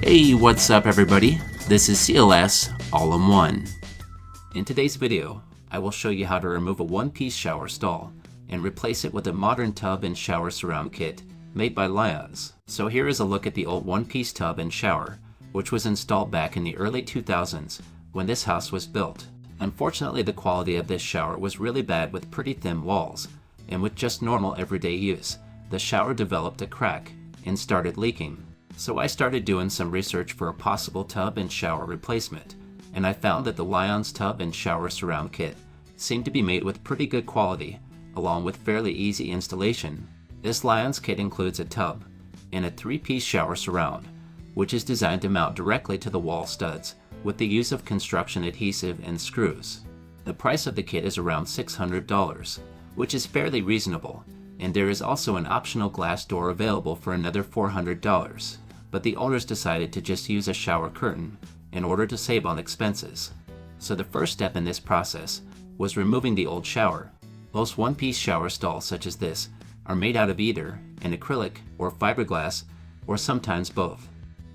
Hey, what's up everybody? This is C.L.S. All-in-One. In today's video, I will show you how to remove a one-piece shower stall and replace it with a modern tub and shower surround kit made by Lyons. So here is a look at the old one-piece tub and shower, which was installed back in the early 2000s when this house was built. Unfortunately, the quality of this shower was really bad with pretty thin walls, and with just normal everyday use, the shower developed a crack and started leaking. So I started doing some research for a possible tub and shower replacement, and I found that the Lyons tub and shower surround kit seemed to be made with pretty good quality, along with fairly easy installation. This Lyons kit includes a tub and a 3-piece shower surround, which is designed to mount directly to the wall studs with the use of construction adhesive and screws. The price of the kit is around $600, which is fairly reasonable, and there is also an optional glass door available for another $400. But the owners decided to just use a shower curtain in order to save on expenses. So the first step in this process was removing the old shower. Most one-piece shower stalls such as this are made out of either an acrylic or fiberglass, or sometimes both.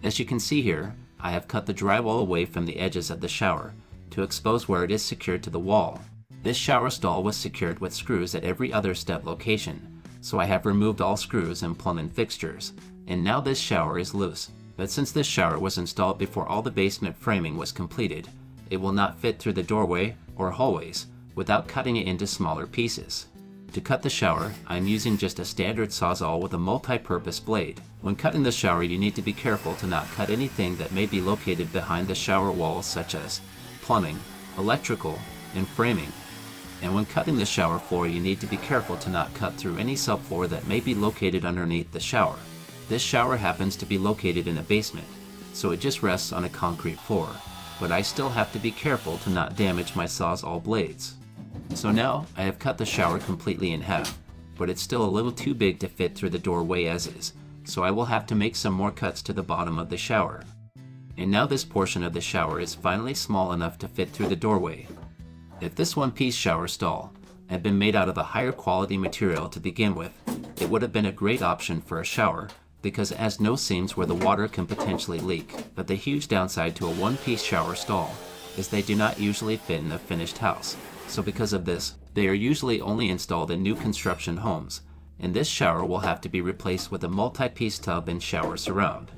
As you can see here, I have cut the drywall away from the edges of the shower to expose where it is secured to the wall. This shower stall was secured with screws at every other step location, so I have removed all screws and plumbing fixtures, and now this shower is loose. But since this shower was installed before all the basement framing was completed, it will not fit through the doorway or hallways without cutting it into smaller pieces. To cut the shower, I am using just a standard sawzall with a multi-purpose blade. When cutting the shower, you need to be careful to not cut anything that may be located behind the shower walls, such as plumbing, electrical, and framing. And when cutting the shower floor, you need to be careful to not cut through any subfloor that may be located underneath the shower. This shower happens to be located in a basement, so it just rests on a concrete floor, but I still have to be careful to not damage my sawzall blades. So now I have cut the shower completely in half, but it's still a little too big to fit through the doorway as is, so I will have to make some more cuts to the bottom of the shower. And now this portion of the shower is finally small enough to fit through the doorway. If this one-piece shower stall had been made out of a higher quality material to begin with, it would have been a great option for a shower, because it has no seams where the water can potentially leak. But the huge downside to a one-piece shower stall is they do not usually fit in a finished house. So because of this, they are usually only installed in new construction homes, and this shower will have to be replaced with a multi-piece tub and shower surround.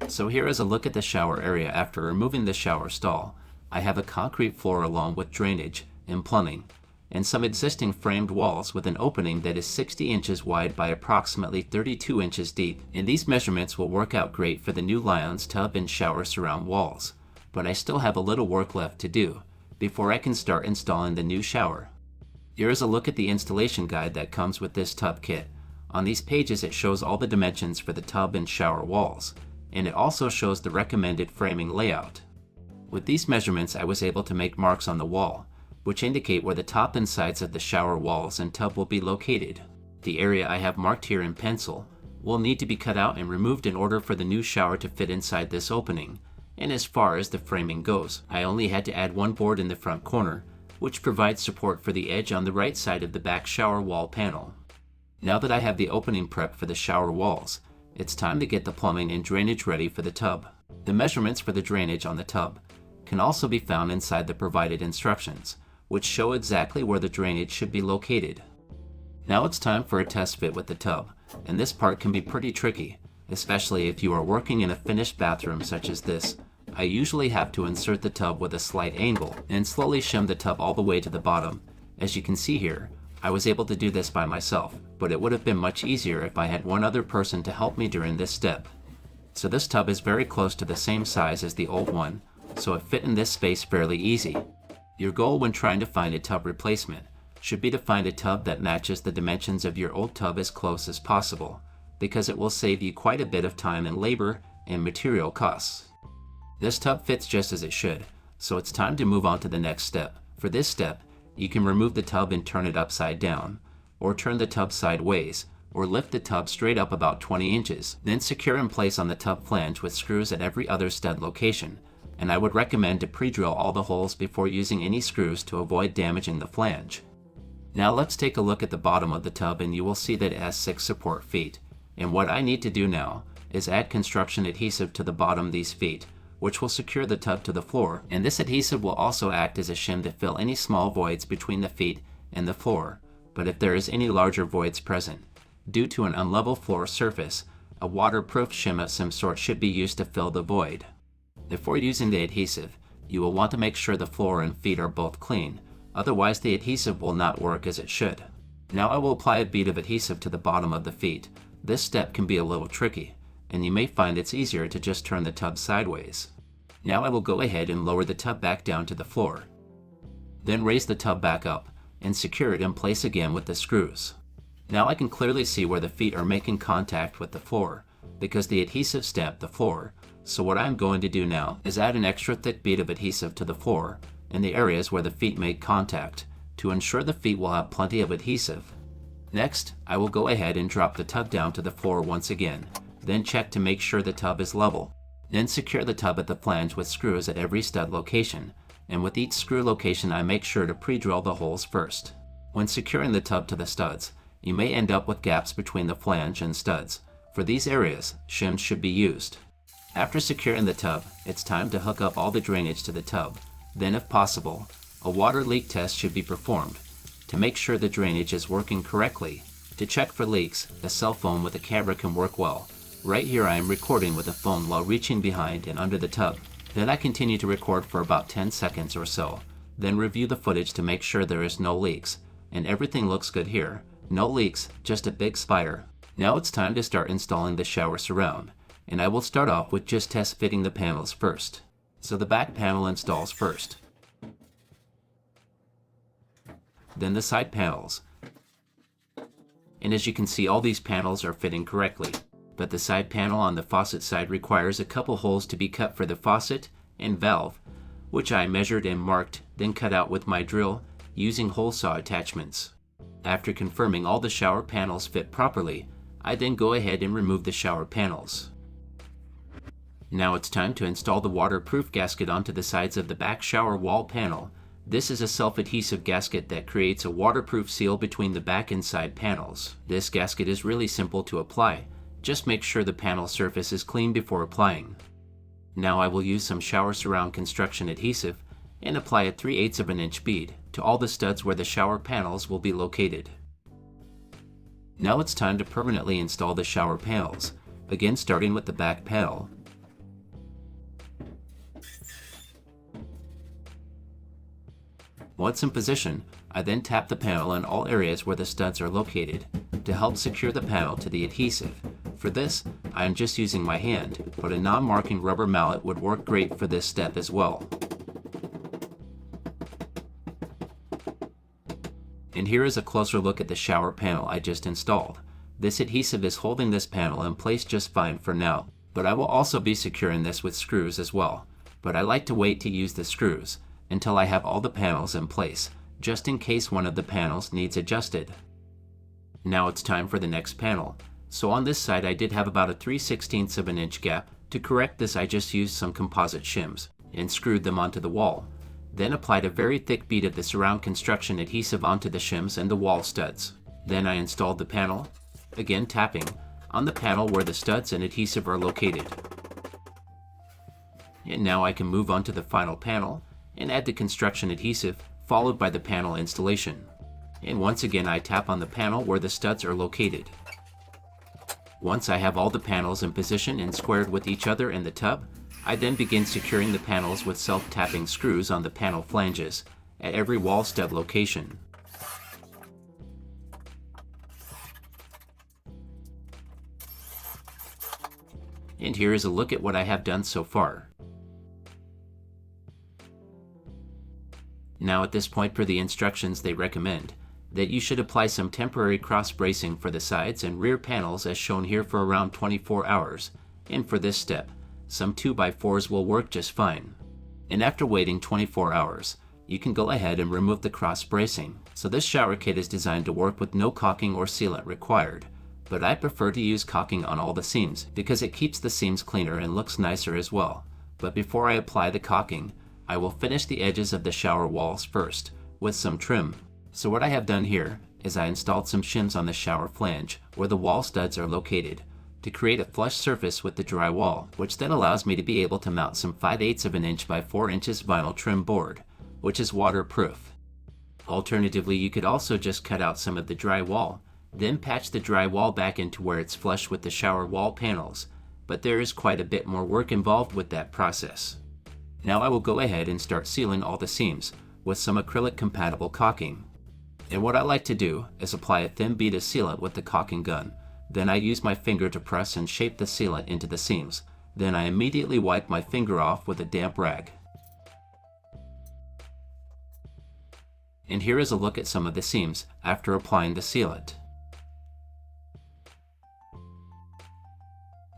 So here is a look at the shower area after removing the shower stall. I have a concrete floor along with drainage and plumbing, and some existing framed walls with an opening that is 60 inches wide by approximately 32 inches deep. And these measurements will work out great for the new Lyons tub and shower surround walls. But I still have a little work left to do before I can start installing the new shower. Here is a look at the installation guide that comes with this tub kit. On these pages it shows all the dimensions for the tub and shower walls, and it also shows the recommended framing layout. With these measurements I was able to make marks on the wall, which indicate where the top and sides of the shower walls and tub will be located. The area I have marked here in pencil will need to be cut out and removed in order for the new shower to fit inside this opening. And as far as the framing goes, I only had to add one board in the front corner, which provides support for the edge on the right side of the back shower wall panel. Now that I have the opening prep for the shower walls, it's time to get the plumbing and drainage ready for the tub. The measurements for the drainage on the tub can also be found inside the provided instructions, which show exactly where the drainage should be located. Now it's time for a test fit with the tub, and this part can be pretty tricky, especially if you are working in a finished bathroom such as this. I usually have to insert the tub with a slight angle and slowly shim the tub all the way to the bottom. As you can see here, I was able to do this by myself, but it would have been much easier if I had one other person to help me during this step. So this tub is very close to the same size as the old one, so it fit in this space fairly easy. Your goal when trying to find a tub replacement should be to find a tub that matches the dimensions of your old tub as close as possible, because it will save you quite a bit of time and labor and material costs. This tub fits just as it should, so it's time to move on to the next step. For this step, you can remove the tub and turn it upside down, or turn the tub sideways, or lift the tub straight up about 20 inches, then secure in place on the tub flange with screws at every other stud location. And I would recommend to pre-drill all the holes before using any screws to avoid damaging the flange. Now let's take a look at the bottom of the tub, and you will see that it has 6 support feet. And what I need to do now is add construction adhesive to the bottom of these feet, which will secure the tub to the floor, and this adhesive will also act as a shim to fill any small voids between the feet and the floor. But if there is any larger voids present, due to an unlevel floor surface, a waterproof shim of some sort should be used to fill the void. Before using the adhesive, you will want to make sure the floor and feet are both clean, otherwise the adhesive will not work as it should. Now I will apply a bead of adhesive to the bottom of the feet. This step can be a little tricky, and you may find it's easier to just turn the tub sideways. Now I will go ahead and lower the tub back down to the floor. Then raise the tub back up and secure it in place again with the screws. Now I can clearly see where the feet are making contact with the floor because the adhesive stamped the floor. So what I'm going to do now is add an extra thick bead of adhesive to the floor in the areas where the feet made contact to ensure the feet will have plenty of adhesive. Next, I will go ahead and drop the tub down to the floor once again, then check to make sure the tub is level. Then secure the tub at the flange with screws at every stud location, and with each screw location I make sure to pre-drill the holes first. When securing the tub to the studs, you may end up with gaps between the flange and studs. For these areas, shims should be used. After securing the tub, it's time to hook up all the drainage to the tub. Then if possible, a water leak test should be performed to make sure the drainage is working correctly. To check for leaks, a cell phone with a camera can work well. Right here I am recording with a phone while reaching behind and under the tub. Then I continue to record for about 10 seconds or so. Then review the footage to make sure there is no leaks. And everything looks good here. No leaks, just a big spider. Now it's time to start installing the shower surround. And I will start off with just test fitting the panels first. So the back panel installs first. Then the side panels. And as you can see, all these panels are fitting correctly. But the side panel on the faucet side requires a couple holes to be cut for the faucet and valve, which I measured and marked, then cut out with my drill using hole saw attachments. After confirming all the shower panels fit properly, I then go ahead and remove the shower panels. Now it's time to install the waterproof gasket onto the sides of the back shower wall panel. This is a self-adhesive gasket that creates a waterproof seal between the back and side panels. This gasket is really simple to apply. Just make sure the panel surface is clean before applying. Now I will use some shower surround construction adhesive and apply a 3/8 of an inch bead to all the studs where the shower panels will be located. Now it's time to permanently install the shower panels, again starting with the back panel. Once in position, I then tap the panel in all areas where the studs are located to help secure the panel to the adhesive. For this, I am just using my hand, but a non-marking rubber mallet would work great for this step as well. And here is a closer look at the shower panel I just installed. This adhesive is holding this panel in place just fine for now, but I will also be securing this with screws as well. But I like to wait to use the screws until I have all the panels in place, just in case one of the panels needs adjusted. Now it's time for the next panel. So on this side I did have about a 3/16 of an inch gap. To correct this I just used some composite shims and screwed them onto the wall. Then applied a very thick bead of the surround construction adhesive onto the shims and the wall studs. Then I installed the panel, again tapping on the panel where the studs and adhesive are located. And now I can move on to the final panel and add the construction adhesive, followed by the panel installation. And once again I tap on the panel where the studs are located. Once I have all the panels in position and squared with each other in the tub, I then begin securing the panels with self-tapping screws on the panel flanges at every wall stud location. And here is a look at what I have done so far. Now at this point, per the instructions, they recommend that you should apply some temporary cross bracing for the sides and rear panels as shown here for around 24 hours. And for this step, some 2x4s will work just fine. And after waiting 24 hours, you can go ahead and remove the cross bracing. So this shower kit is designed to work with no caulking or sealant required, but I prefer to use caulking on all the seams because it keeps the seams cleaner and looks nicer as well. But before I apply the caulking, I will finish the edges of the shower walls first with some trim. So what I have done here is I installed some shims on the shower flange where the wall studs are located, to create a flush surface with the drywall, which then allows me to be able to mount some 5/8 of an inch by 4 inches vinyl trim board, which is waterproof. Alternatively, you could also just cut out some of the drywall, then patch the drywall back into where it's flush with the shower wall panels, but there is quite a bit more work involved with that process. Now I will go ahead and start sealing all the seams with some acrylic compatible caulking. And what I like to do is apply a thin bead of sealant with the caulking gun. Then I use my finger to press and shape the sealant into the seams. Then I immediately wipe my finger off with a damp rag. And here is a look at some of the seams after applying the sealant.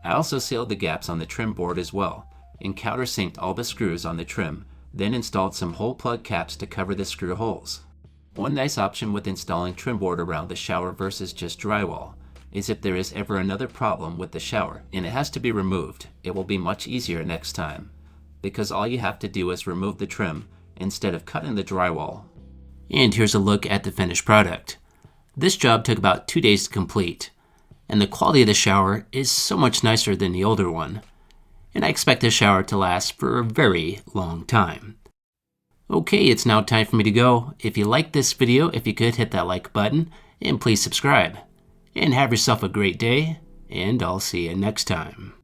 I also sealed the gaps on the trim board as well, and countersinked all the screws on the trim, then installed some hole plug caps to cover the screw holes. One nice option with installing trim board around the shower versus just drywall is if there is ever another problem with the shower and it has to be removed, it will be much easier next time, because all you have to do is remove the trim instead of cutting the drywall. And here's a look at the finished product. This job took about 2 days to complete, and the quality of the shower is so much nicer than the older one, and I expect this shower to last for a very long time. Okay, it's now time for me to go. If you liked this video, if you could hit that like button, and please subscribe. And have yourself a great day, and I'll see you next time.